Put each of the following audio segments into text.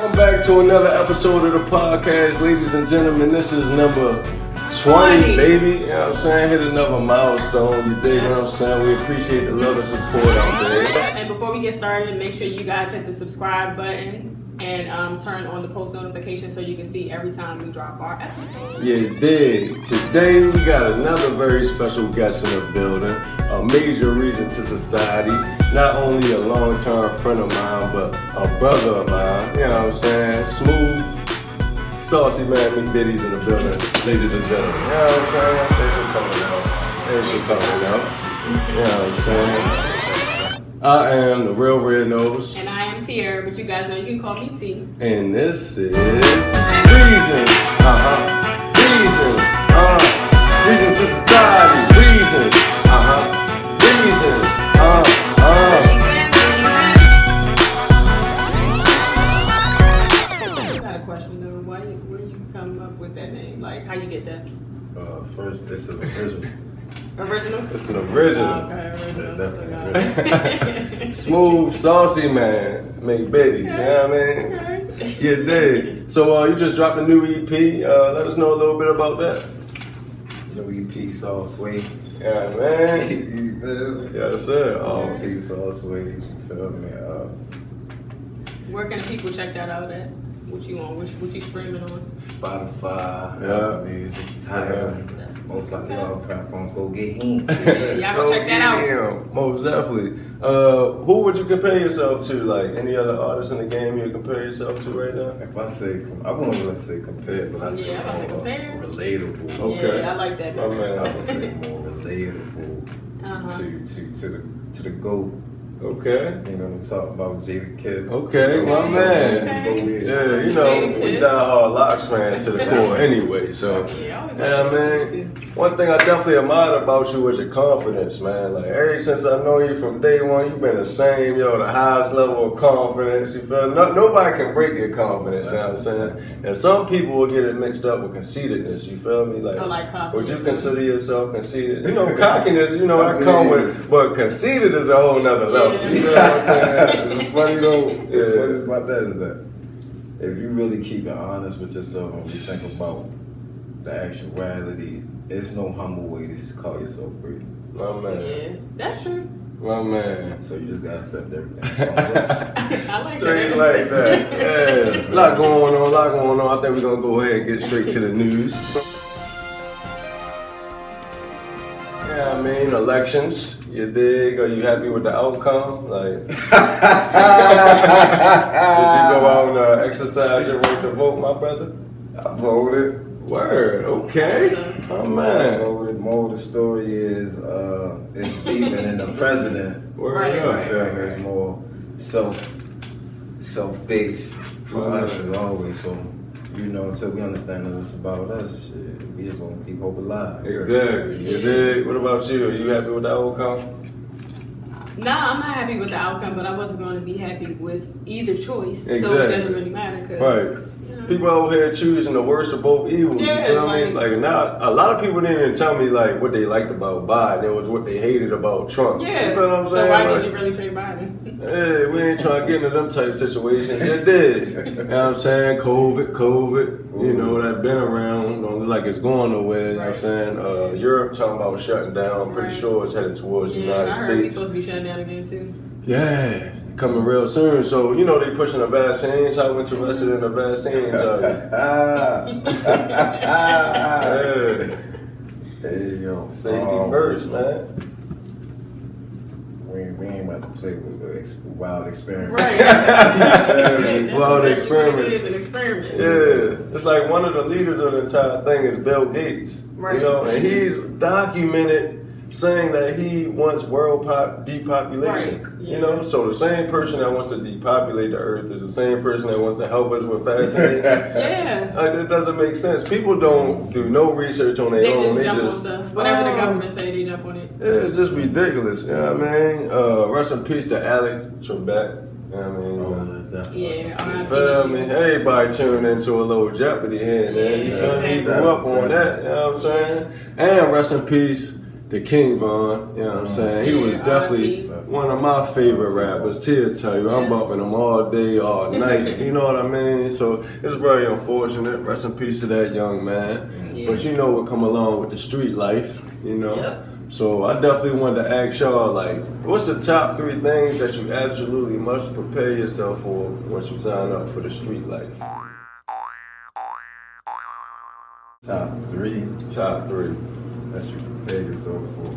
Welcome back to another episode of the podcast, ladies and gentlemen. This is number 20, baby. You know what I'm saying? Hit another milestone. You dig what I'm saying? We appreciate the love and support out there. And before we get started, make sure you guys hit the subscribe button and turn on the post notifications so you can see every time we drop our episode. Yeah, dig. Today we got another very special guest in the building. A major reason to society. Not only a long-term friend of mine, but a brother of mine. You know what I'm saying? Smooth, SauceyMan McBitties in the building, ladies and gentlemen. You know what I'm saying? Thanks for coming out. Thanks for coming out. You know what I'm saying? I am the real Red Nose. And I am Tier, but you guys know you can call me T. And this is Reasons. Reasons to Society. Reasons. Reasons. I got a question though. Where you come up with that name? Like, how you get that? First, it's an original. Original? It's an original. Oh, okay, original. Definitely. Smooth, saucy man, McBitties. You know what I mean? Okay. Yeah, dig. So you just dropped a new EP. Let us know a little bit about that. New EP, Sauce Way. Yeah, man. You feel me? Yes, sir. EP, Sauce Way. You feel me? Where can people check that out at? What you on? What you streaming on? Spotify, Yeah. Music, Tidal. Most likely all platforms. Go get him. Y'all go check that out. Yeah, most definitely. Who would you compare yourself to? Like any other artist in the game you compare yourself to right now? If I say, I wouldn't really say compare, but I say Yeah, I was more gonna say compare. relatable. Okay. Yeah, I like that. My man. I would say more relatable to the GOAT. Okay. You know what I'm talking about, Jada Kiss. Okay, my man. Okay. Yeah, you know, we die-hard Locks fans to the core anyway, so. Yeah, I always Yeah, like man. One thing I definitely admired about you was your confidence, man. Like, ever since I know you from day one, you've been the same, the highest level of confidence. You feel? Nobody can break your confidence, you know what I'm saying? And some people will get it mixed up with conceitedness, you feel me? I like confidence. Would you consider yourself conceited? Cockiness, that come with, but conceited is a whole nother level. You know what I'm saying? It's funny though. What's funny about that is that if you really keep it honest with yourself and you think about the actuality, it's no humble way to call yourself great. My man. Yeah, that's true. My man. So you just gotta accept everything. I like Straight that. like that. Yeah. A lot going on. I think we're gonna go ahead and get straight to the news. Yeah, I mean, elections. You dig? Are you happy with the outcome? Like, did you go out and exercise your right to vote, my brother? I voted. Word. Okay. Oh I man. voted. More of the story is it's deeper than the president. Word Right, up. I feel me? It's more self-based for us as always. So until we understand that it's about us, shit, we just gonna keep hope alive. Exactly. You dig? What about you? Are you happy with the outcome? Nah, I'm not happy with the outcome, but I wasn't going to be happy with either choice. So it Exactly. doesn't really matter. Cause, Right. People out here choosing the worst of both evils. Yeah, you feel me? like- Like now, a lot of people didn't even tell me like what they liked about Biden. It was what they hated about Trump. Yeah. You feel what I'm saying? So why Like, did you really pick Biden? hey, we ain't trying to get into them type of situations. It did. You know what I'm saying? COVID. You know, that been around. Don't look like it's going nowhere. You know what I'm saying? Europe talking about shutting down. I'm pretty sure it's headed towards the Yeah, United I heard we States. supposed to be shutting down again too. Yeah, coming real soon. So, they pushing the vaccines. How interested in the vaccines are you? Yeah. Hey yo, Safety first, man. We ain't about to play with wild experiments. Right. Wild That's experiments. It is an experiment. Yeah, it's like one of the leaders of the entire thing is Bill Gates. Right. And he's documented saying that he wants world depopulation. Right. Yeah. So the same person that wants to depopulate the earth is the same person that wants to help us with vaccines. Yeah. Like, it doesn't make sense. People don't do no research on their They own. just jump on stuff. Whatever the government say, they jump on it. It's just ridiculous. You know what I mean? Rest in peace to Alex Trebek. You know what I mean? Yeah. You feel me? Everybody tuned into a little Jeopardy here and there. You feel me? He grew up on that. You know what I'm saying? And rest in peace, the King Von, you know what I'm saying? He was definitely one of my favorite rappers. Tia tell you, I'm bumping him all day, all night. You know what I mean? So it's very unfortunate. Rest in peace to that young man. Yeah. But you know what come along with the street life, you know? Yep. So I definitely wanted to ask y'all, like, what's the top 3 things that you absolutely must prepare yourself for once you sign up for the street life? Top 3? Top 3. That you prepare yourself for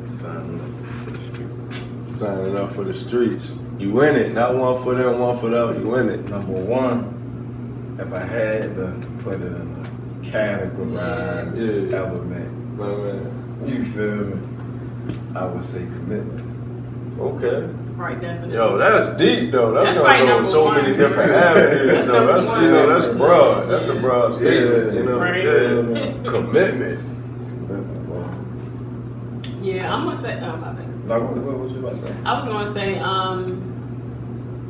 signing up for the street. Signing up for the streets. You in it. Not one foot in, one foot out. You in it. Number 1, if I had to put it in a categorized element. My man. You feel me? I would say commitment. Okay. Right, definitely. Yo, that's deep though. That's gonna go in so one. many different avenues though. That's that's broad. That's a broad statement. You know, right. Commitment. Yeah, I'm gonna say. Oh my bad. No, what you about to say? I was gonna say,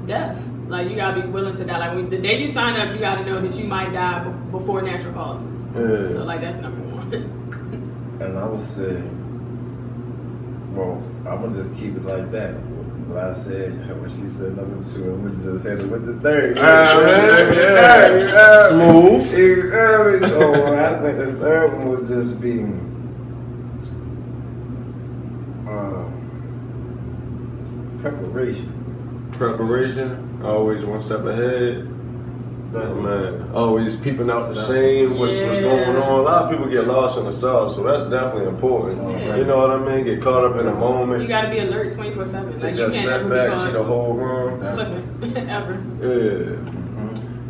death. Like you gotta be willing to die. Like the day you sign up, you gotta know that you might die before natural causes. Yeah. So like that's number 1. And I would say, well, I'm gonna just keep it like that. What I said, what she said, number 2, I'm gonna just hit it with the 3rd. Smooth. So I think the 3rd one would just be preparation. Preparation, always one step ahead. Man, always peeping out the scene, what's going on. A lot of people get lost in the sauce, so that's definitely important. Yeah. You know what I mean? Get caught up in the moment. You gotta be alert 24/7. Take that step back, see the whole room. Slipping, ever. Yeah.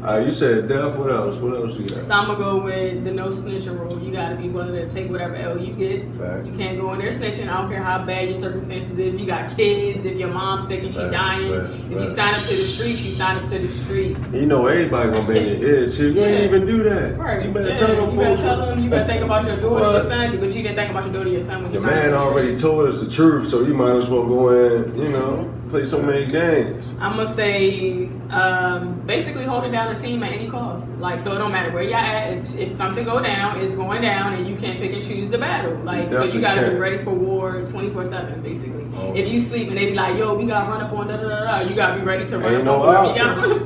You said death. What else? What else you got? So I'm gonna go with the no snitching rule. You gotta be willing to take whatever L you get. Fact. You can't go in there snitching. I don't care how bad your circumstances is. If you got kids, if your mom's sick and she dying, if you sign up to the streets, you sign up to the streets. You know everybody gonna be in your ear too. You ain't even do that. Right. You better tell them. You better tell them. You better think about your daughter or your son, but you didn't think about your daughter or your son when you signed up. The man already told us the truth, so you might as well go in. You know, play so many games. I'm gonna say, basically holding down the team at any cost. Like, so it don't matter where y'all at. If something go down, it's going down, and you can't pick and choose the battle. Like, so you gotta be ready for war 24/7, basically. If you sleep and they be like, yo, we gotta run up on da da da da, you gotta be ready to run up on.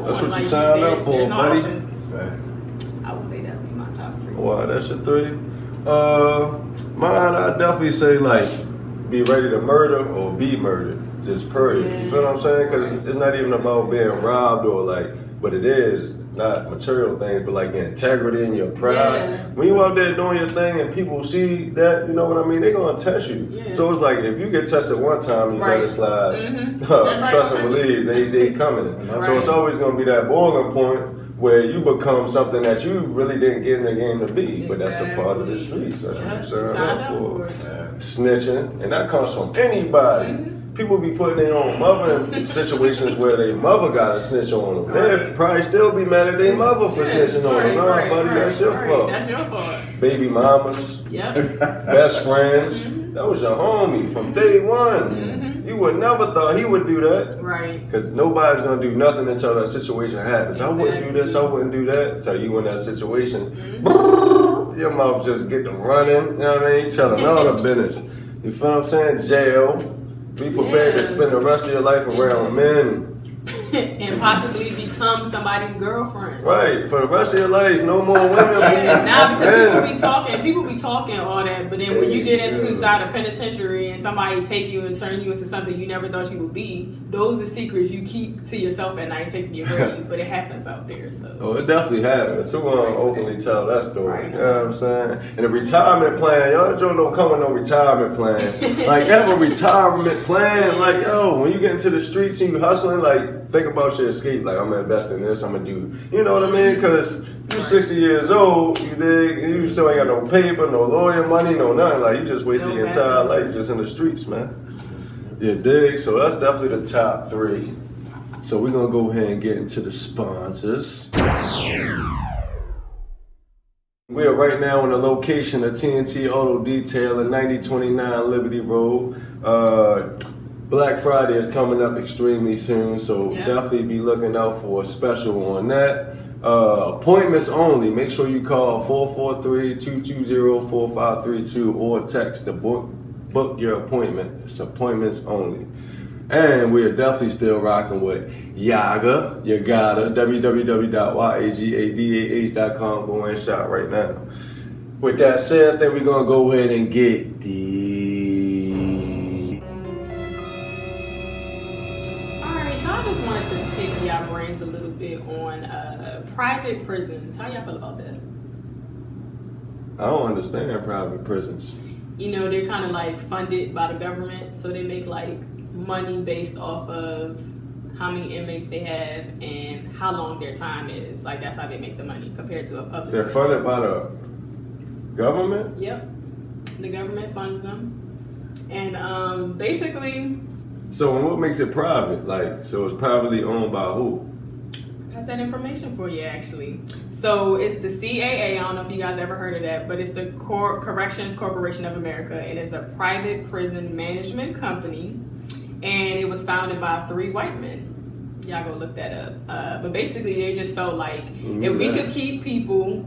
That's what you signed up for, buddy. I would say that would be my top 3. Wow, that's your 3. Mine, I'd definitely say like be ready to murder or be murdered. Just period. You feel what I'm saying? Because it's not even about being robbed or like, but it is not material things, but like your integrity and your pride. Yeah. When you out there doing your thing and people see that, you know what I mean, they're gonna test you. Yeah. So it's like if you get tested one time, you better slide. Trust and believe, they coming. So it's always gonna be that boiling point where you become something that you really didn't get in the game to be. But that's a part of the streets. That's what you signed up for. Snitching, and that comes from anybody. People be putting their own mother in situations where their mother got a snitch on them. They'd probably still be mad at their mother for snitching on them. No, buddy, that's your fault. That's your fault. Baby mamas, best friends. That was your homie from day one. You would never thought he would do that. Right. Because nobody's going to do nothing until that situation happens. I wouldn't do this, I wouldn't do that. Until you in that situation, your mouth just get to running. You know what I mean? Telling all the business. You feel what I'm saying? Jail. Be prepared to spend the rest of your life around men. And possibly become somebody's girlfriend. Right, for the rest of your life, no more women. Because people be talking all that, but then when you get inside a penitentiary and somebody take you and turn you into something you never thought you would be, those are secrets you keep to yourself at night, taking your grave. But it happens out there, so. Oh, it definitely happens. Who won't openly tell that story? You know what I'm saying? And a retirement plan, y'all don't come with no retirement plan. Like, have a retirement plan. Like, yo, when you get into the streets and you hustling, like, think about your escape. Like, I'm gonna invest in this, I'm gonna do, you know what I mean? Because you're 60 years old, you dig, and you still ain't got no paper, no lawyer money, no nothing. Like, you just wasted your entire life just in the streets, man. You dig? So that's definitely the top 3. So we're gonna go ahead and get into the sponsors. We are right now on the location of TNT Auto Detail at 9029 Liberty Road. Black Friday is coming up extremely soon, so definitely be looking out for a special on that. Appointments only. Make sure you call 443-220-4532 or text to book your appointment. It's appointments only. And we're definitely still rocking with Yaga. You gotta. www.yagadah.com. Go and shop right now. With that said, I think we're gonna go ahead and get the. Alright, so I just wanted to pick y'all brains a little bit on private prisons. How y'all feel about that? I don't understand private prisons. You know, they're kind of like funded by the government, so they make like money based off of how many inmates they have and how long their time is. Like, that's how they make the money compared to a public. They're funded by the government? Yep. The government funds them. And basically... So what makes it private? Like, so it's privately owned by who? I got that information for you, actually. So it's the CAA. I don't know if you guys ever heard of that, but it's the Corrections Corporation of America. It is a private prison management company. And it was founded by 3 white men. Y'all go look that up. But basically, they just felt like if we could keep people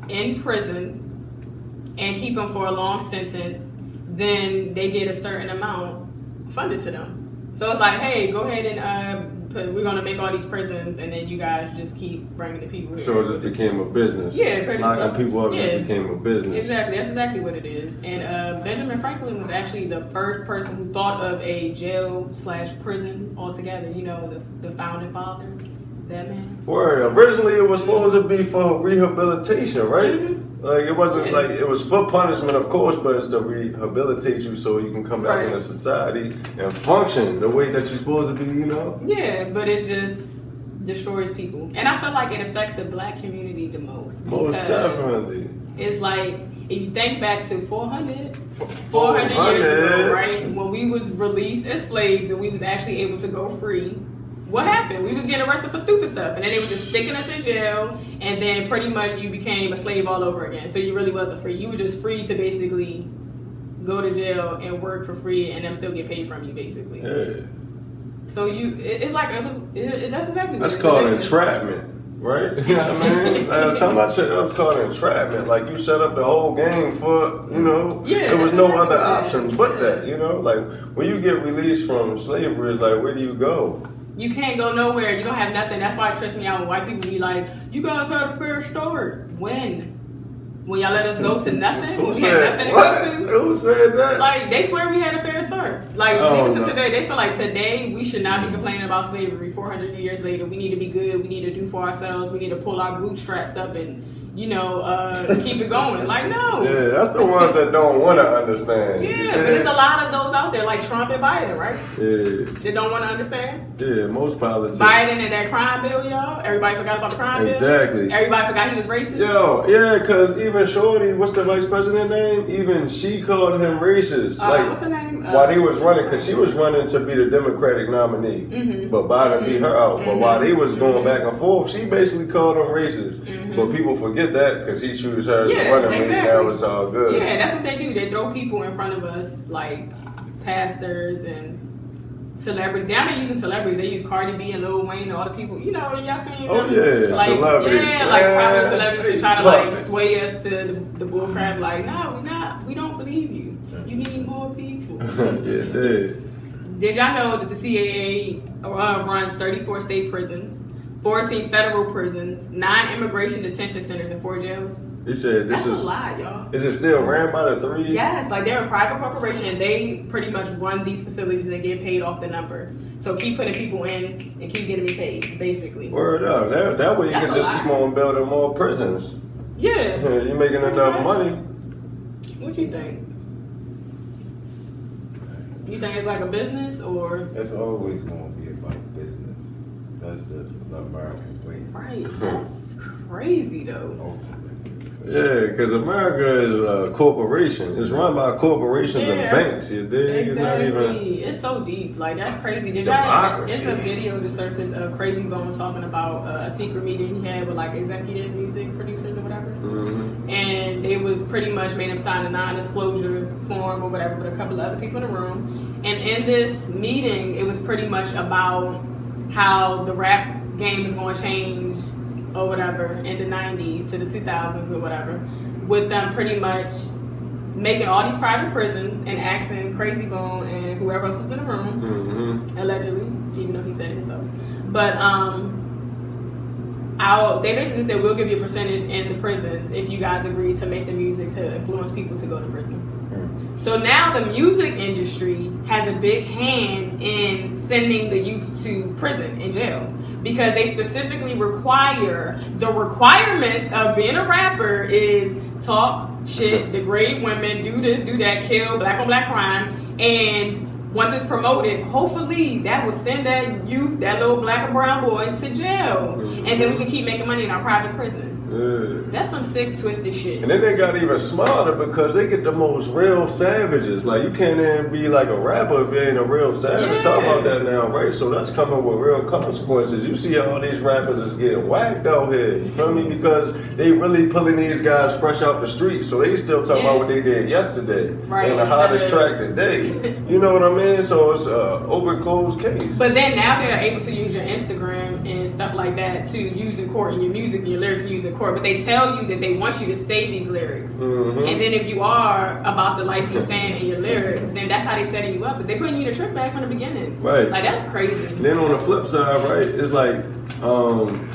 in prison and keep them for a long sentence, then they get a certain amount funded to them. So it's like, hey, go ahead and we're going to make all these prisons, and then you guys just keep bringing the people here. So it just became a business. Yeah, pretty much. Locking people up just became a business. Exactly, that's exactly what it is. And Benjamin Franklin was actually the first person who thought of a jail/prison altogether. You know, the founding father, that man. Word. Originally, it was supposed to be for rehabilitation, right? Mm-hmm. Like, it wasn't like, it was for punishment, of course, but it's to rehabilitate you so you can come back into society and function the way that you're supposed to be, you know? Yeah, but it just destroys people. And I feel like it affects the black community the most. Most definitely. It's like, if you think back to 400 years ago, right? When we was released as slaves and we was actually able to go free, what happened? We was getting arrested for stupid stuff, and then they were just sticking us in jail, and then pretty much you became a slave all over again. So you really wasn't free. You were just free to basically go to jail and work for free, and them still get paid from you, basically. Yeah. So it's like that's exactly. That's called entrapment, right? You know what I mean? Last time I checked, that was called entrapment. Like, you set up the whole game for, you know, there was no other option but that, you know? Like, when you get released from slavery, it's like, where do you go? You can't go nowhere. You don't have nothing. That's why it trips me out when white people be like, you guys had a fair start. When y'all let us go to nothing? Who we said had nothing what? to go to? Who said that? Like, they swear we had a fair start. Like, even to today, they feel like today we should not be complaining about slavery. 400 years later, we need to be good. We need to do for ourselves. We need to pull our bootstraps up and, you know, keep it going. Like, no. Yeah, that's the ones that don't want to understand. Yeah, but there's a lot of those out there, like Trump and Biden, right? Yeah. They don't want to understand? Yeah, most politicians. Biden and that crime bill, y'all. Everybody forgot about the crime bill? Exactly. Everybody forgot he was racist? Yo, yeah, because even Shorty, what's the vice president name? Even she called him racist. What's her name? While he was running, because she was running to be the Democratic nominee. Mm-hmm. But Biden beat her out. But while they was going back and forth, she basically called him racist. Mm-hmm. But people forget that because he chose her as the running mate. Now it's all good. Yeah, that's what they do. They throw people in front of us, like pastors and celebrities. Now they're using celebrities. They use Cardi B and Lil Wayne and all the people. You know, y'all seen them? Oh, yeah, like, celebrities. Yeah, like prominent celebrities to try to like sway us to the bullcrap. Like, no, we're not. We don't believe you. You need more people. Yeah, Did y'all know that the CAA runs 34 state prisons, 14 federal prisons, 9 immigration detention centers, and 4 jails? You said this That's a lot, y'all. Is it still ran by the 3? Yes, like they're a private corporation and they pretty much run these facilities and get paid off the number. So keep putting people in and keep getting me paid, basically. Word up. That way you can just keep on building more prisons. Yeah. You're making enough money. What you think? You think it's like a business or? It's always going to be about business. That's just the American way. Right. That's crazy though. Ultimately. Yeah, because America is a corporation. It's run by corporations and banks. You dig? Exactly. It's so deep. Like, that's crazy. Did y'all? It's a video that surfaced of Crazy Bone talking about a secret meeting he had with like executive music producers or whatever. Mm-hmm. And they was pretty much made him sign a non-disclosure form or whatever with a couple of other people in the room. And in this meeting, it was pretty much about how the rap game is going to change or whatever in the 90s to the 2000s or whatever, with them pretty much making all these private prisons and asking Crazy Bone and whoever else was in the room, allegedly, even though he said it himself. But they basically said, we'll give you a percentage in the prisons if you guys agree to make the music to influence people to go to prison. So now the music industry has a big hand in sending the youth to prison and jail, because they specifically require, the requirements of being a rapper is talk shit, degrade women, do this, do that, kill, black on black crime, and once it's promoted, hopefully that will send that youth, that little black and brown boy, to jail, and then we can keep making money in our private prison. That's some sick, twisted shit. And then they got even smarter because they get the most real savages. Like, you can't even be like a rapper if you ain't a real savage. Talk about that now, right? So that's coming with real consequences. You see all these rappers is getting whacked out here. You feel me? Because they really pulling these guys fresh out the street. So they still talking about what they did yesterday. Right. And the hottest track today. You know what I mean? So it's an open, closed case. But then now they're able to use your Instagram and stuff like that to use in court, and your music and your lyrics to use in court. But they tell you that they want you to say these lyrics. And then if you are about the life you're saying in your lyrics, then that's how they setting you up. But they putting you in a trick bag from the beginning. Right. Like, that's crazy. And then on the flip side, right, it's like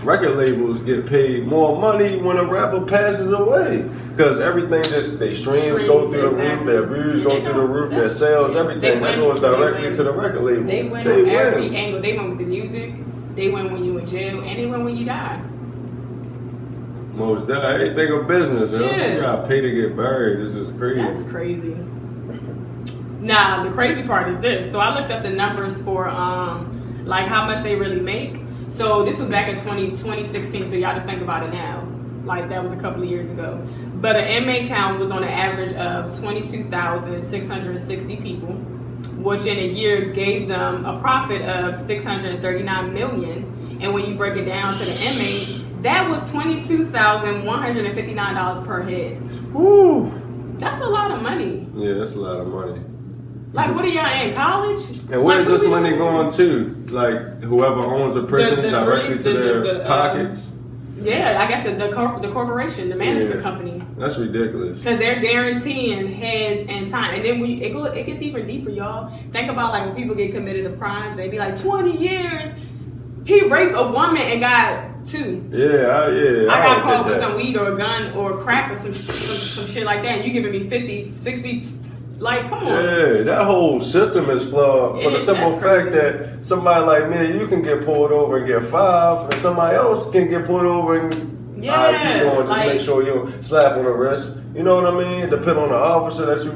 record labels get paid more money when a rapper passes away. Because everything they streams go through the roof, their views go through the roof, their sales, everything. That goes directly to the record label. They win on every angle. They win with the music, they win when you in jail, and they win when you die. Most die. Everything a business, you know? You gotta pay to get buried. This is crazy. That's crazy. Now, the crazy part is this. So I looked up the numbers for like how much they really make. So this was back in 2016, so y'all just think about it now. Like, that was a couple of years ago. But an inmate count was on an average of 22,660 people, which in a year gave them a profit of $639 million. And when you break it down to the inmate, that was $22,159 per head. Woo! That's a lot of money. Yeah, that's a lot of money. Like, what are y'all in college? And where's this money going to? Like, whoever owns the prison directly to their pockets? Yeah, I guess the corporation, the management company. That's ridiculous. Because they're guaranteeing heads and time. And then it gets even deeper, y'all. Think about, like, when people get committed to crimes, they be like, 20 years. He raped a woman and got 2. Yeah. I got caught with some weed or a gun or crack or some shit like that. And you giving me 50, 60, like, come on. Yeah, that whole system is flawed for the simple fact that somebody like me, you can get pulled over and get 5, and somebody else can get pulled over and keep going, just make sure you don't slap on the wrist. You know what I mean? Depend on the officer that you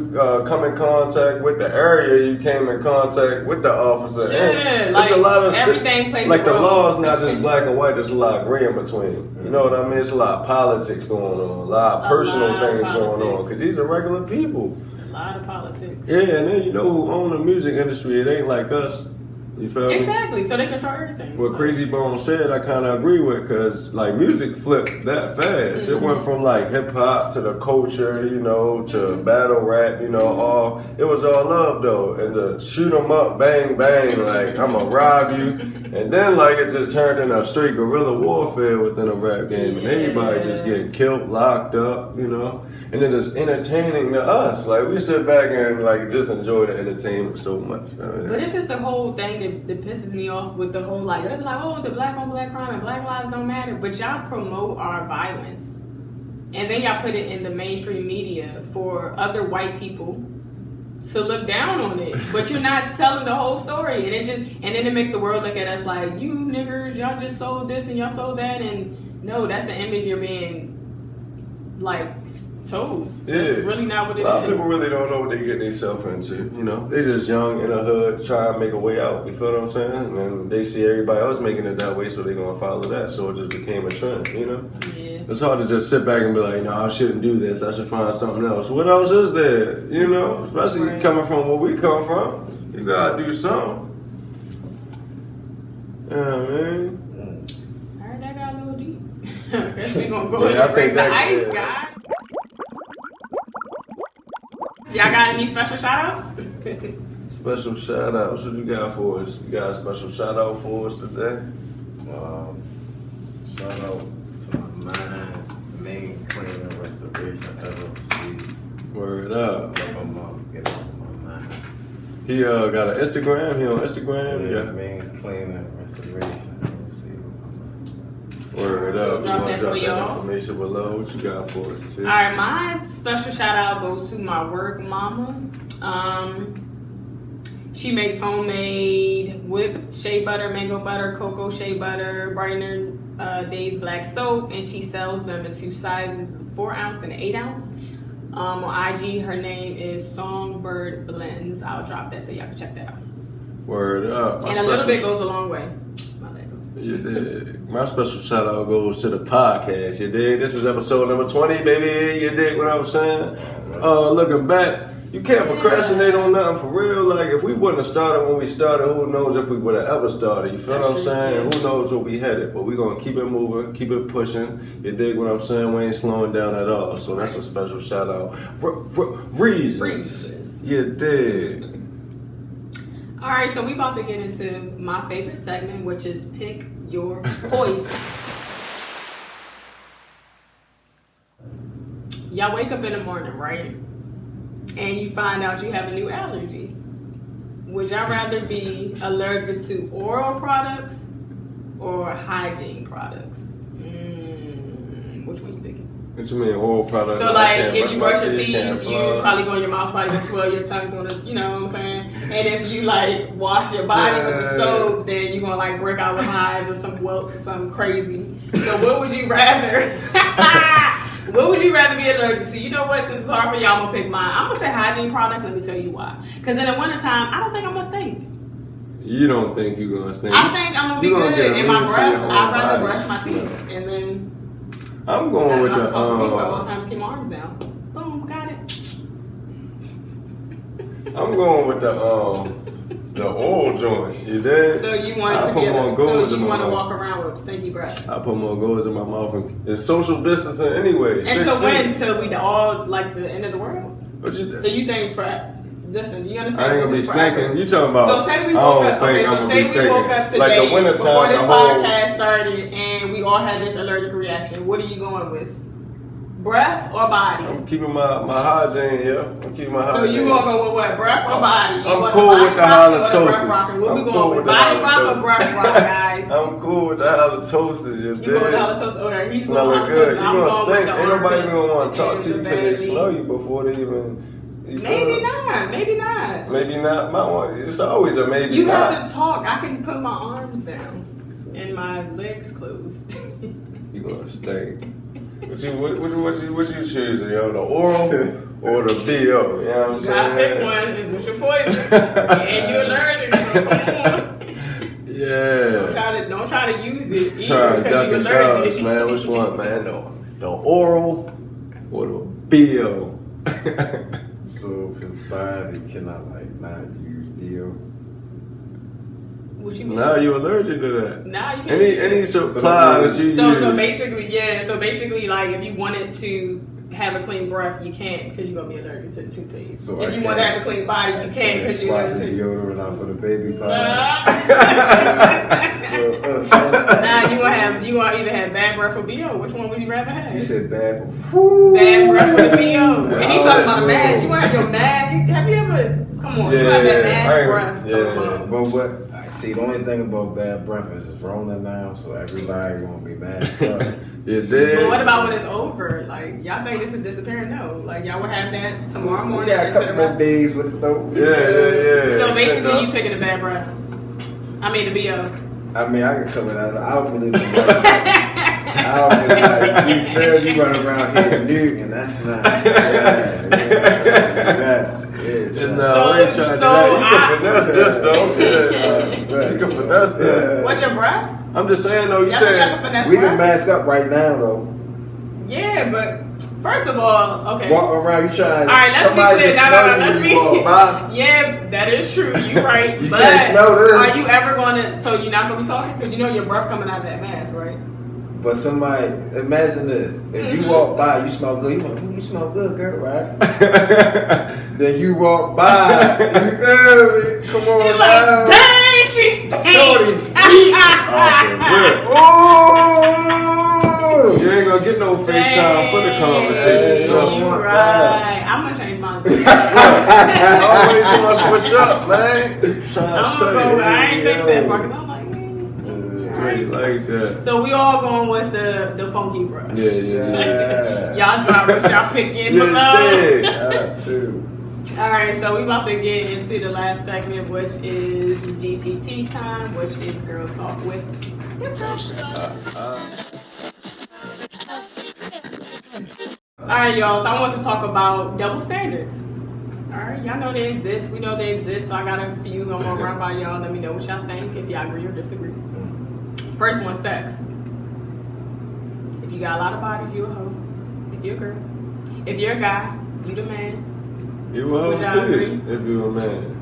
come in contact with, the area you came in contact with the officer. Yeah, like, it's a lot of everything plays like a the role. law is not just black and white. There's a lot of gray in between. You know what I mean? It's a lot of politics going on, a lot of personal things going on, because these are regular people. A lot of politics. Yeah, and then you know who own the music industry? It ain't like us. You feel me? Exactly. So they control everything. What Crazy Bone said, I kind of agree with, because like music flipped that fast. It went from like hip hop to the culture, you know, to battle rap, you know, it was all love though, and the shoot 'em up, bang bang, like I'ma rob you, and then like it just turned into a straight guerrilla warfare within a rap game, and everybody just getting killed, locked up, you know, and it is entertaining to us. Like we sit back and like just enjoy the entertainment so much. I mean, but it's just the whole thing that pisses me off with the whole, like, they be like, oh, the black on black crime and black lives don't matter, but y'all promote our violence, and then y'all put it in the mainstream media for other white people to look down on it, but you're not telling the whole story, and then it makes the world look at us like, you niggers, y'all just sold this and y'all sold that, and no, that's the image you're being like told. That's really not what it is. A lot of people really don't know what they get themselves into. You know, they just young in the hood trying to make a way out. You feel what I'm saying? And they see everybody else making it that way, so they're gonna follow that. So it just became a trend. You know? Yeah. It's hard to just sit back and be like, no, I shouldn't do this. I should find something else. What else is there? You know, especially coming from where we come from, you gotta do something. Yeah, man. I heard that got a little deep. I guess we gonna go and break the ice, guys. Y'all got any special shout-outs? Special shout-outs. What you got for us? You got a special shout-out for us today? Shout out Mine's main cleaning restoration LLC. Word up. Get off my mind. He got an Instagram. He on Instagram. Yeah, main cleaning restoration LLC. Word up. You Drop want that to drop for that y'all. information below? What you got for us? Sis? All right, my special shout out goes to my work mama. She makes homemade whipped shea butter, mango butter, cocoa shea butter, brightener days black soap, and she sells them in 2 sizes, 4 ounce and 8 ounce. On IG, her name is Songbird Blends. I'll drop that so y'all can check that out. Word up. And a little bit goes a long way. You dig. My special shout out goes to the podcast. You dig? This is episode number 20, baby. You dig what I'm saying? Looking back, you can't procrastinate on nothing for real. Like, if we wouldn't have started when we started, who knows if we would have ever started? You feel what I'm saying? And who knows where we headed? But we're going to keep it moving, keep it pushing. You dig what I'm saying? We ain't slowing down at all. So that's a special shout out. Reasons. You dig. All right, so we about to get into my favorite segment, which is Pick Your Poison. Y'all wake up in the morning, right? And you find out you have a new allergy. Would y'all rather be allergic to oral products or hygiene products? Which one you picking? What you mean, oral products? So, like, if you brush your teeth, you probably go in your mouth, probably gonna swell, your tongue's gonna, you know what I'm saying? And if you, like, wash your body with the soap, then you're gonna, like, break out with hives or some welts or something crazy. So, what would you rather? What would you rather be allergic to? You know what? Since it's hard for y'all, I'm gonna pick mine. I'm gonna say hygiene products. Let me tell you why. Because in the wintertime, I don't think I'm gonna stink. You don't think you're gonna stink? I think I'm gonna be good in my breath. I'd rather brush my teeth and then. I'm going with the. All times keep my arms down. Boom, got it. I'm going with the oil joint. You dig? So you want to be you want to walk around with stinky breath. I put more goals in my mouth and it's social distancing anyway. And so when till we all like the end of the world? What you think? So you think listen, you understand? I ain't gonna be stinking. You talking about? So say we woke up. Okay, so say we woke up today like the winter before time, this podcast started, and we all had this allergic reaction. What are you going with? Breath or body? I'm keeping my hygiene, yeah. I'm keeping my hygiene. So you gonna go with what? Breath or body? I'm cool with the halitosis. What we going with? Body rock or breath rock, guys? I'm cool with the halitosis. You go with the halitosis? Okay, he's going with good. You gonna stink. Ain't nobody even gonna want to talk to you because they smell you before they even. Maybe not. Maybe not. It's always a maybe. You have to talk. I can put my arms down and my legs closed. You gonna stink. What you choosing, yo? The oral or the BO? You know what I'm saying? You gotta pick one. It's your poison, and you're allergic. So come on. Yeah. Don't try to use it Try because you're allergic. Man. Which one, man? The oral or the BO? So if it's body, can I not use DO? What you mean? Now you're allergic to that. Now you can't. Any supply that you use. So basically, like if you wanted to have a clean breath, you can't because you're gonna be allergic to the toothpaste. So if you want to have a clean body, you can't because you're allergic to deodorant out for the baby powder. Now you want to either have bad breath or BO. Which one would you rather have? You said bad. Bad breath or the BO. And he's talking about a mask. You want to have your mask? Have you ever? Come on, you have that mask breath. Yeah. But what? See, the only thing about bad breath is it's rolling now, so everybody gonna be masked up. But what about when it's over? Like, y'all think this is disappearing? No. Like, y'all would have that tomorrow morning. We got a couple more days with it though. Yeah. So basically, you picking the bad breath. I mean, the BO. I mean, I can cover that. I don't believe in that. I don't believe like you feel you run around here nude, and that's not. No, we ain't trying to do that. You can finesse this though. You can finesse that. What's your breath? I'm just saying though. You said we can mask up right now though. Yeah, but first of all, okay. Walk around, you trying to. All right, let's be clear. Yeah, that is true. You're right. You but can't smell this. Are you ever going to? So you're not going to be talking because you know your breath coming out of that mask, right? But somebody, imagine this: if you walk by, you smell good. You smell good, girl, right? Then you walk by, you feel me? Come on, you're now. Like, dang, she's shorty. You ain't gonna get no FaceTime for the conversation. So you right. I'm gonna change mine. always gonna switch up, man. I ain't think that part. I'm like that. So we all going with the funky brush. Yeah. Y'all drop what y'all pick in below. True. All right, so we about to get into the last segment, which is GTT time, which is Girl Talk with. All right, y'all. So I want to talk about double standards. All right, y'all know they exist. We know they exist. So I got a few. I'm gonna run by y'all. Let me know what y'all think. If y'all agree or disagree. First one, sex. If you got a lot of bodies, you a hoe. If you're a girl. If you're a guy, you the man. You a hoe too. If you a man.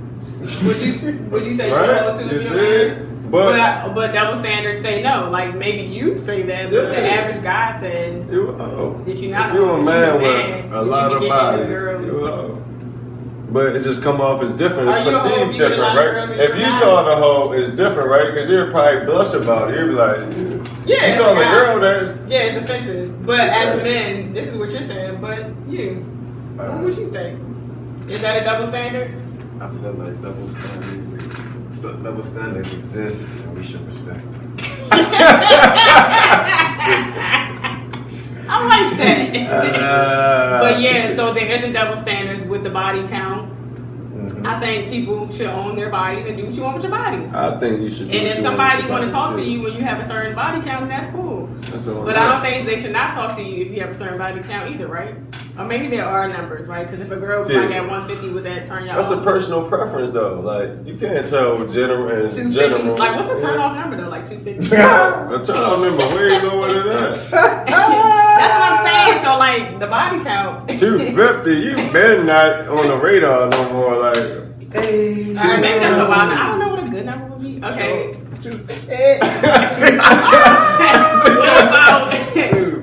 Would you say you're a hoe too if you're a man? But double standards say no. Like maybe you say that, but the average guy says that you're not. If you're a man with a lot of bodies, you a hoe. But it just come off as different. It's perceived different, right? If you call the hoe, it's different, right? Because you'll probably blush about it. You'll be like, yeah, you call the girl that. Yeah, it's offensive. But as men, this is what you're saying. But you, what would you think? Is that a double standard? I feel like double standards exist, and we should respect them. I like that. But yeah, so there is a double standards with the body count. Mm-hmm. I think people should own their bodies and do what you want with your body. I think you should. And if somebody want to talk to you when you have a certain body count, that's cool. But I don't think they should not talk to you if you have a certain body count either, right? Or maybe there are numbers, right? Because if a girl was like at 150, would that turn y'all off? That's a personal preference, though. Like, you can't tell general and 250. General. Like, what's a turn off number, though? Like 250? A turn off number, where you going with that? That's what I'm saying. So, like, the body count. 250, you been not on the radar no more. Like, hey. All right, maybe that's a wild. I don't know what a good number would be. Okay.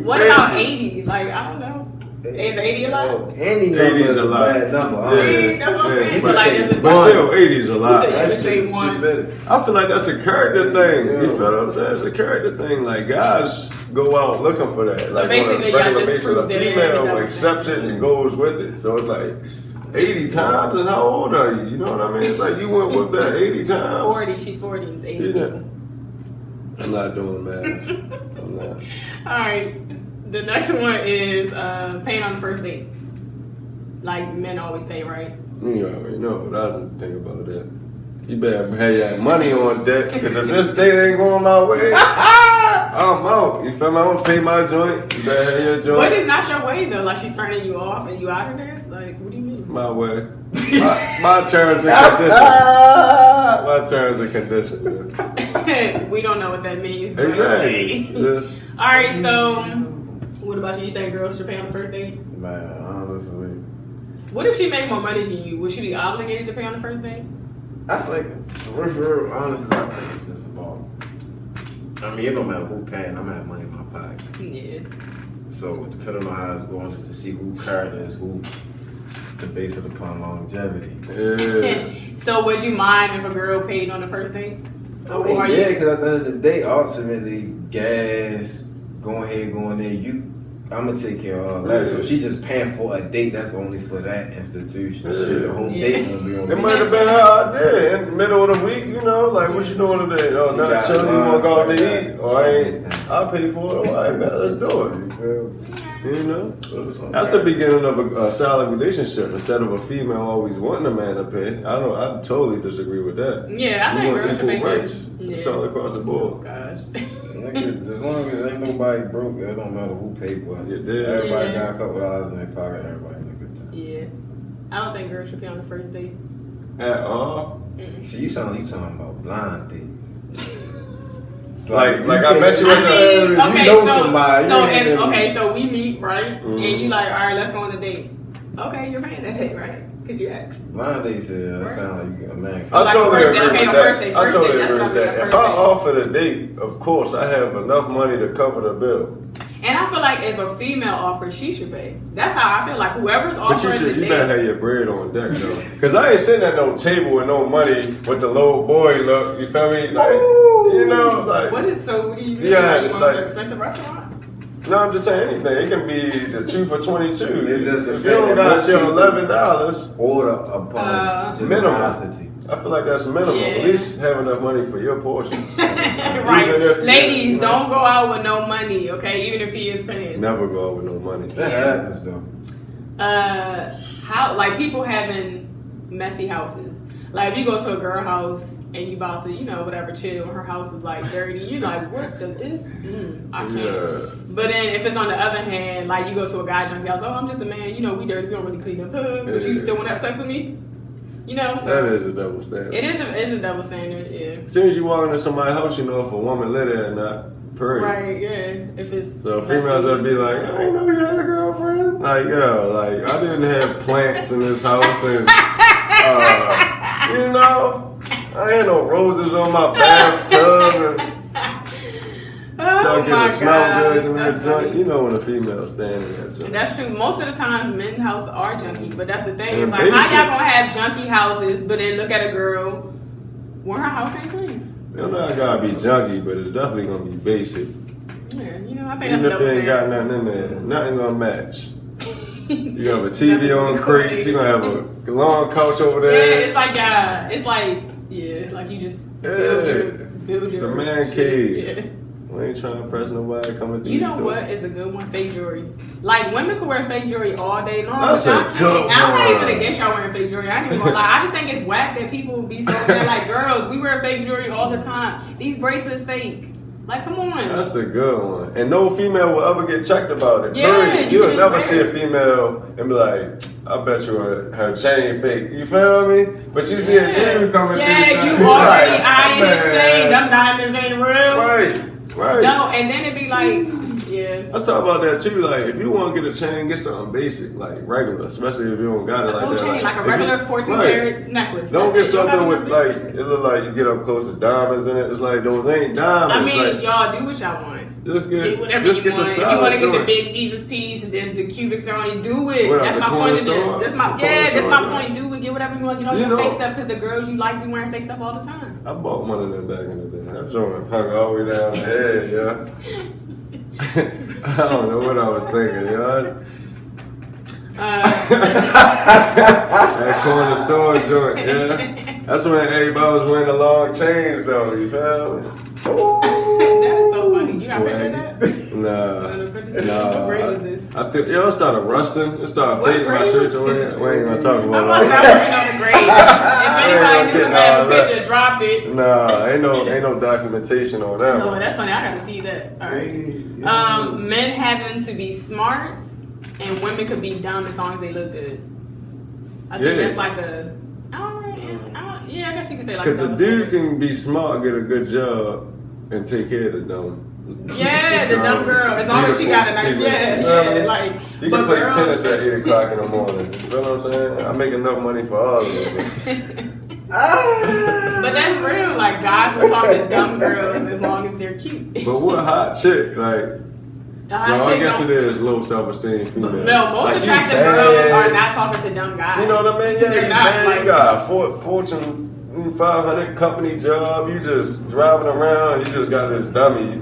What about 80? Like, I don't know. Is 80 a lot? Any number is a bad number. See, that's what I'm saying. But, but still, 80 is a lot. That's too better. I feel like that's a character thing. You feel what I'm saying? It's a character thing. Like, guys go out looking for that. So like, basically, on a regular y'all just basis, prove a that female accepts it and goes with it. So it's like 80 times, and how old are you? You know what I mean? It's like you went with that 80 times. 40. She's 40. It's 80. Yeah. I'm not doing math. I'm not. All right. The next one is paying on the first date. Like men always pay, right? You already know what I think about that. You better have your money on deck, because if this date ain't going my way, I'm out. You feel me? I'm gonna pay my joint. You better have your joint. But it's not your way though. Like she's turning you off and you out of there. Like what do you mean? My way. My terms and conditions. My terms and conditions. We don't know what that means. Exactly. All right. So, what about you? You think girls should pay on the first date? Man, honestly. What if she make more money than you? Would she be obligated to pay on the first date? I think, for real, honestly, I think it's just about. I mean, it don't matter who paying. I'm gonna have money in my pocket. Yeah. So depending on how it's going, just to see who character is who, to base it upon longevity. Yeah. So would you mind if a girl paid on the first date? Yeah, because at the end of the day, ultimately, gas, going here, going there, I'm gonna take care of all that. So if she's just paying for a date, that's only for that institution. Shit, the whole date gonna be on. It might have been her idea in the middle of the week, you know, like what you doing today? Oh, not chilling, you wanna go out to eat? Or I'll pay for it. All right, man, let's do it. You know, that's the beginning of a solid relationship. Instead of a female always wanting a man to pay, I totally disagree with that. Yeah, I think girls should pay rights. It's all across the board. Oh, gosh. As long as ain't nobody broke, it don't matter who paid what. Everybody got a couple dollars in their pocket. Everybody in a good time. Yeah, I don't think girls should pay on the first date at all. See, you sound like you talking about blind dates. Like I met you at the. Okay, you know somebody. So we meet, right? Mm-hmm. And you like, all right, let's go on a date. Okay, you're paying that date, right? Because you asked. Blind dates, that sound like you get a man. So I totally agree with that. I totally agree with that. If I offer the date, of course, I have enough money to cover the bill. And I feel like if a female offers, she should pay. That's how I feel like whoever's offering the date. You better have your bread on deck, though. Because I ain't sitting at no table with no money with the little boy look. You feel me? Like, you know, like. What do you mean? Yeah, like you want to an expensive restaurant? No, I'm just saying anything. It can be the 2 for $22. It's just the if you don't got your $11, order upon generosity. I feel like that's minimum. Yeah. At least have enough money for your portion. Right. Ladies, don't go out with no money, okay? Even if he is paying. Never go out with no money. That happens though. How like people having messy houses. Like if you go to a girl house and you about to, whatever, chill, and her house is like dirty, you're like, what the this? I can't. Yeah. But then if it's on the other hand, like you go to a guy junkie house, oh, I'm just a man, we dirty, we don't really clean up, but you still want to have sex with me? So that is a double standard. It is a double standard, yeah. As soon as you walk into somebody's house, if a woman lit there or not, period. Right, yeah. If it's so females would be like, I didn't know you had a girlfriend. Like, I didn't have plants in this house, and I ain't no roses on my bathtub. And getting snow goods in that joint. You know when a female standing in that joint. That's true. Most of the times, men's houses are junky, but that's the thing. It's like, how y'all gonna have junky houses, but then look at a girl when her house ain't clean? It's not gotta be junky, but it's definitely gonna be basic. Yeah, I think even that's if you ain't got nothing in there, nothing gonna match. You gonna have a TV on crates. You gonna have a long couch over there. Yeah, it's like you just build it's your the man cave. Yeah. We ain't trying to impress nobody coming through. You know what is a good one? Fake jewelry. Like women can wear fake jewelry all day long. That's a good one. I'm not even against y'all wearing fake jewelry. I ain't even gonna lie. I just think it's whack that people be so mad. Like girls, we wear fake jewelry all the time. These bracelets fake. Like, come on. That's a good one. And no female will ever get checked about it. Yeah, you'll never see a female and be like, I bet you her chain fake. You feel me? But you see a dude coming through. Yeah, you already eyeing his chain. Them diamonds ain't real. Right. No, and then it be like, yeah. Let's talk about that too. Like, if you want to get a chain, get something basic, like regular, especially if you don't got it like that. Chain, like a regular 14-karat necklace. Don't get something with like it look like you get up close to diamonds in it. It's like those ain't diamonds. I mean, y'all do what y'all want. Just get whatever just you get want. the If you want to get joint. the big Jesus piece and then the cubics on it, do it. What, that's the my corner point of this. store? That's my point. Do it. Get whatever you want. Get all your fake stuff because the girls you like be wearing fake stuff all the time. I bought one of them back in the day. That joint hung all the way down the head, yeah. I don't know what I was thinking, y'all. That corner store joint, yeah. That's when everybody was wearing the long chains, though. You feel me? That is so funny. You got a picture of that? Nah. What grade was this? I think it started rusting. It started fading my shirts away. We ain't gonna talk about I'm all not working on the grade. If anybody knew about the picture, drop it. Nah, ain't no documentation on that. Oh, that's funny. I gotta see that. All right. Men having to be smart and women could be dumb as long as they look good. I think that's like a. I guess you could say like. Because the dude can be smart, get a good job, and take care of the dumb. Yeah, the dumb girl. As long as she got a nice, like. You can play tennis at 8 o'clock in the morning. You know what I'm saying? I make enough money for all of them. But that's real. Like guys will talk to dumb girls as long as they're cute. But what hot chick like? I guess it is low self-esteem female. No, most like, attractive girls are not talking to dumb guys. You know what I mean? Yeah, they're not. Like, you got a Fortune 500 company job. You just driving around. You just got this dummy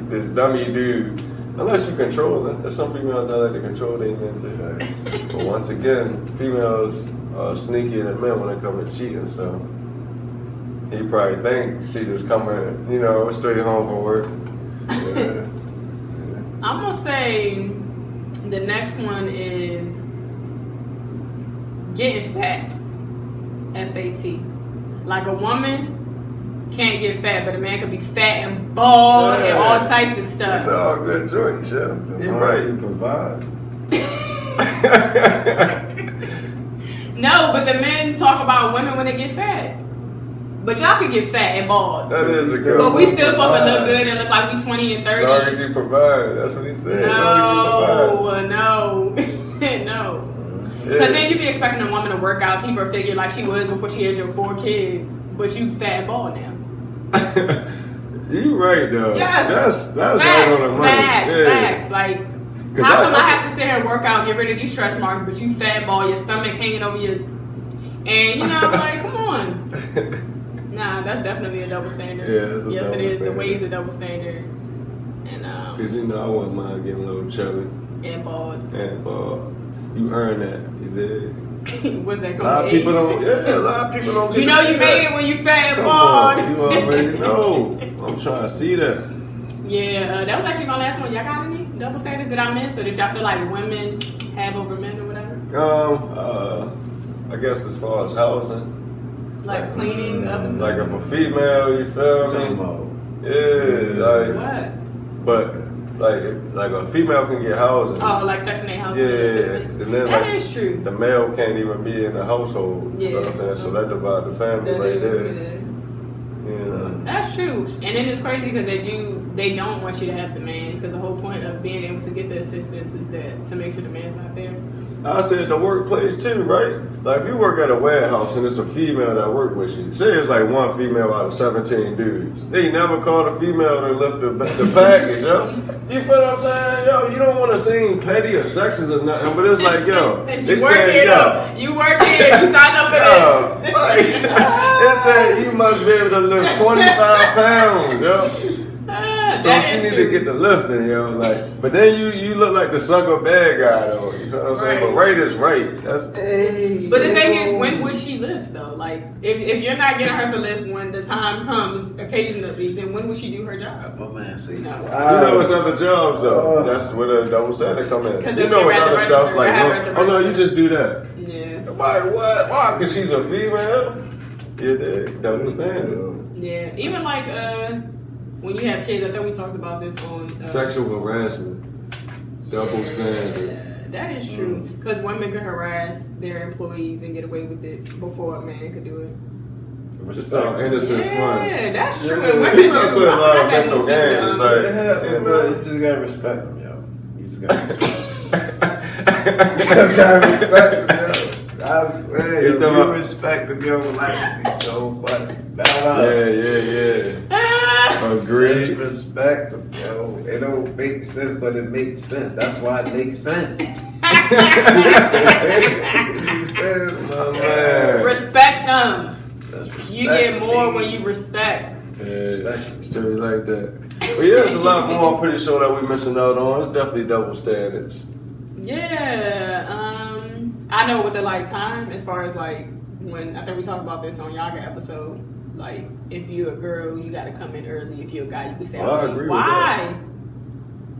dude. Unless you control it. There's some females that like to control their men too. But once again, females are sneakier than men when it comes to cheating. So he probably think she just coming, straight home from work. Yeah. I'm gonna say the next one is getting fat. FAT. Like a woman can't get fat, but a man could be fat and bald and all types of stuff. It's all good joints, yeah. You're right. You provide. No, but the men talk about women when they get fat. But y'all can get fat and bald. That is a good But one. we still supposed to look good and look like we 20 and 30. As long as you provide. That's what he said. No. Because then you be expecting a woman to work out, keep her figure like she was before she had your 4 kids. But you fat and bald now. You right though. Yes. That's right on the money. Facts. Like, how come I have to sit here and work out, get rid of these stretch marks, but you fat and bald, your stomach hanging over your... And I'm like, come on. Nah, that's definitely a double standard. Yeah, it's a double it is. standard. The way is a double standard. And because you know I wouldn't mind getting a little chubby and bald. and you earn that. You did. What's that A lot of people don't. Yeah, a lot of people don't. You know you made it when you fat and Come bald. on, you already know. I'm trying to see that. Yeah, that was actually my last one. Y'all got any double standards that I missed, or did y'all feel like women have over men or whatever? I guess as far as housing, Like cleaning up and stuff. like if a female, you feel me? Yeah, like What? but like a female can get housing. Oh, like Section 8 housing Yeah, assistance. and then That like is true. the male can't even be in the household. You know what I'm saying? So that divide the family right there. Yeah. That's true, and then it's crazy because they don't want you to have the man because the whole point of being able to get the assistance is that to make sure the man's not there. I said the workplace too, right? Like if you work at a warehouse and it's a female that work with you, say it's like one female out of 17 dudes. They never called a female to lift the package, yo. You feel what I'm saying? Yo, you don't want to seem petty or sexist or nothing, but it's like, yo, You work here, you signed up for this. Like, it said you must be able to lift 25 pounds, yo. So she need to get the lifting, yo. Like, but then you look like the sucker bad guy, though. You know what I'm saying? But right is right. That's. But the thing is, when would she lift though? Like, if you're not getting her to lift when the time comes, occasionally, then when would she do her job? Oh man, see, You know it's other jobs though. That's where the double standard come in. You know it's other stuff like, oh no, you just do that. Yeah. Nobody what? Why? Because she's a female. Yeah, they double standard. Yeah. Even like when you have kids, I think we talked about this on Sexual harassment, double standard. Yeah, that is true. Because women could harass their employees and get away with it before a man could do it. It's all innocent fun. Yeah, that's true. Yeah. Women People play a lot of mental games. Like, you just gotta respect them, yo. You just gotta respect them. You just gotta respect them, yo. I swear, you respect them, yo. Life would be so much better. Yeah. Agreed. Just respect them, yo. It don't make sense, but it makes sense. That's why it makes sense. Respect them. You get more when you respect. Yeah, stories like that. But yeah, there's a lot more I'm pretty sure that we're missing out on. It's definitely double standards. Yeah, I know with the like time, as far as like when I think we talked about this on Yaga episode. Like if you're a girl, you gotta come in early. If you're a guy, you can say, I agree why?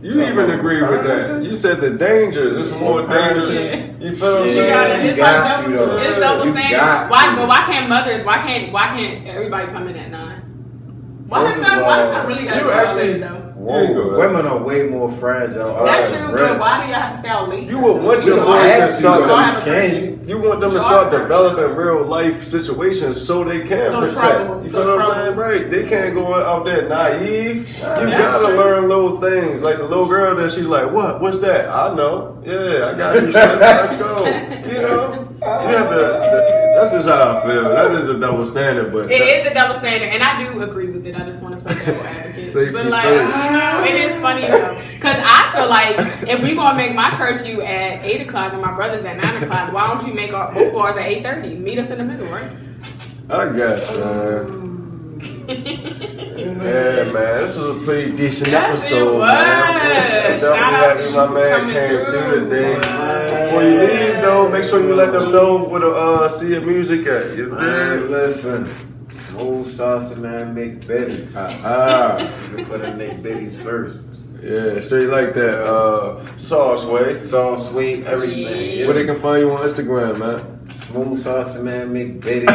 With that. You even agree with that. You said the dangers. It's more dangerous. Yeah. You feel what I'm saying? It's double standard. Why can't mothers? Why can't everybody come in at 9? Why does son really gotta come late though? Women are way more fragile. That's true, but why do y'all have to stay out late? You would want your boys to start. You want them to start developing real life situations so they can protect. You feel what I'm saying? Right? They can't go out there naive. You gotta learn little things. Like the little girl that she's like, what? What's that? I know. Yeah, I got you. Let's go. You know. You have to. That's just how I feel. That is a double standard, but it is a double standard, and I do agree with it. I just want to play devil advocate. But like, it is funny though, because I feel like if we're gonna make my curfew at 8 o'clock and my brother's at 9 o'clock, why don't you make both of ours at 8:30? Meet us in the middle, right? I got you. Yeah, man, this was a pretty decent episode, man. I'm definitely happy my man came through today. Before you leave, though, make sure you let them know where to see your music at. You dig? Listen, Smooth SauceyMan McBitties. You can put in McBitties first. Yeah, straight like that. Sauce way, everything. Where they can find you on Instagram, man. Smooth SauceyMan McBitties.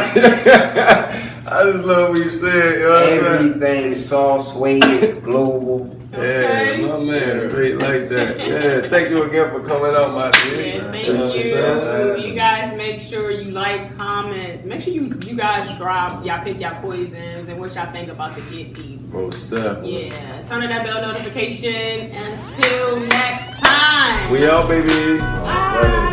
I just love what you said. You know everything Sauce Way is global. Yeah, my man, straight like that. Yeah, thank you again for coming out, my dude. Yeah, thank you. You guys make sure you like, comment. Make sure you guys drop, y'all pick y'all poisons and what y'all think about the Get Deep. Most definitely. Yeah, turn on that bell notification. Until next time. We out, baby. Bye.